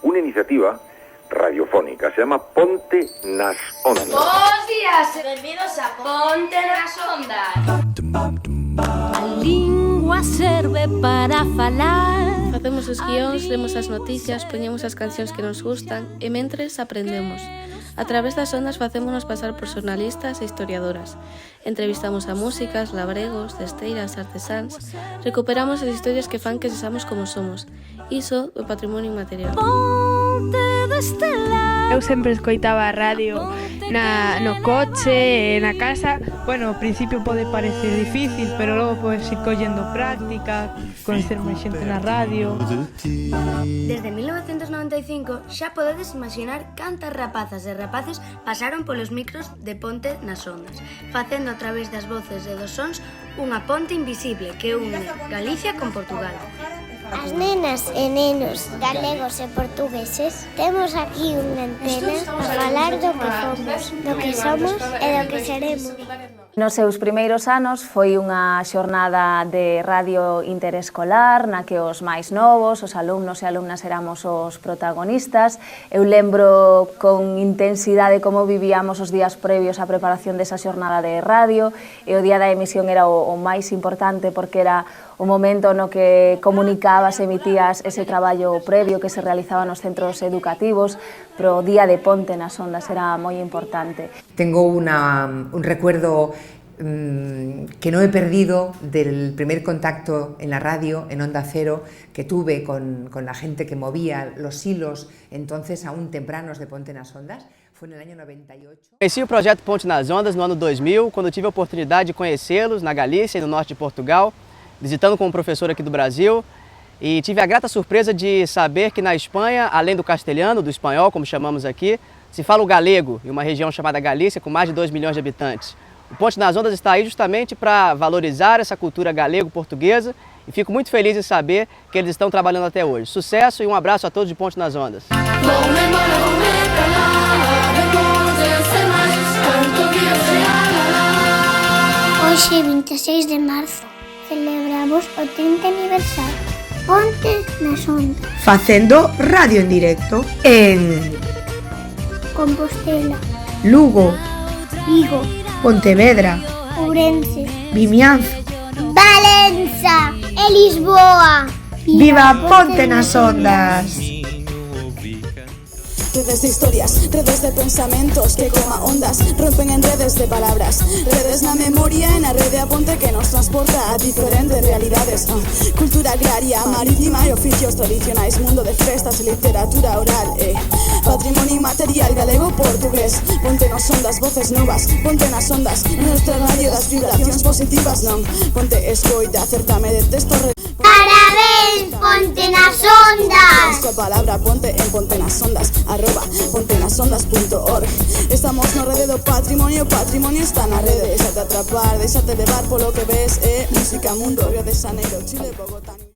Una iniciativa radiofónica, se llama Ponte nas Ondas. Bos días, benvidos a Ponte nas Ondas. A lingua serve para falar. Facemos os guións, lemos as noticias, poñemos as cancións que nos gustan e mentres aprendemos. A través das ondas facémonos pasar por xornalistas e historiadoras. Entrevistamos a músicas, labregos, cesteiras, artesáns. Recuperamos as historias que fan que sexamos como somos. Iso do patrimonio inmaterial. Eu sempre escoitaba a radio no coche, na casa. Bueno, ao principio pode parecer difícil, pero logo podes ir collendo práctica, conocer máis xente na radio. Desde 1995 xa podedes imaginar cantas rapazas e rapaces pasaron polos micros de Ponte nas Ondas, facendo a través das voces e dos sons unha ponte invisible que une Galicia con Portugal. As nenas e nenos galegos e portugueses temos aquí unha antena para falar do que somos e do que seremos. Nos seus primeiros anos foi unha xornada de radio interescolar na que os máis novos, os alumnos e alumnas éramos os protagonistas. Eu lembro con intensidade como vivíamos os días previos á preparación desa xornada de radio e o día da emisión era o máis importante porque era o momento no que comunicabas, emitías ese traballo previo que se realizaba nos centros educativos, pero o día de Ponte nas Ondas era moi importante. Tengo un recuerdo que no he perdido del primer contacto en la radio, en Onda Cero, que tuve con la gente que movía los hilos entonces aún tempranos de Ponte nas Ondas. Foi no ano 98. Conheci o projeto Ponte nas Ondas no ano 2000, quando tive a oportunidade de conhecê-los na Galícia e no norte de Portugal, visitando como professor aqui do Brasil, e tive a grata surpresa de saber que na Espanha, além do castelhano, do espanhol, como chamamos aqui, se fala o galego, em uma região chamada Galícia, com mais de 2 milhões de habitantes. O Ponte nas Ondas está aí justamente para valorizar essa cultura galego-portuguesa e fico muito feliz em saber que eles estão trabalhando até hoje. Sucesso e um abraço a todos de Ponte nas Ondas. Hoxe, 26 de marzo, celebramos o 30 aniversario. Ponte nas Ondas. Facendo radio en directo en Compostela, Lugo, Vigo, Pontevedra, Ourense, Vimianzo, Valenza e Lisboa. Viva Ponte nas Ondas. Redes de historias, redes de pensamentos que como ondas rompen en redes de palabras. Redes na memoria e na rede a ponte que nos transporta a diferentes realidades. Cultura agraria, marítima e oficios tradicionais, mundo de festas e literatura oral. Patrimonio inmaterial galego-portugués. Ponte nas ondas, voces novas. Ponte nas ondas, nuestra radio das vibracións positivas, non. Ponte escoita, acertame de texto. Parabéns, Ponte nas Ondas. Coa palabra ponte en Ponte nas Ondas, @pontenasondas.org. Estamos na rede do patrimonio, o patrimonio está na rede. Déxate atrapar, déxate levar polo que ves. Música Mundo, Río de Janeiro, Chile, Bogotá.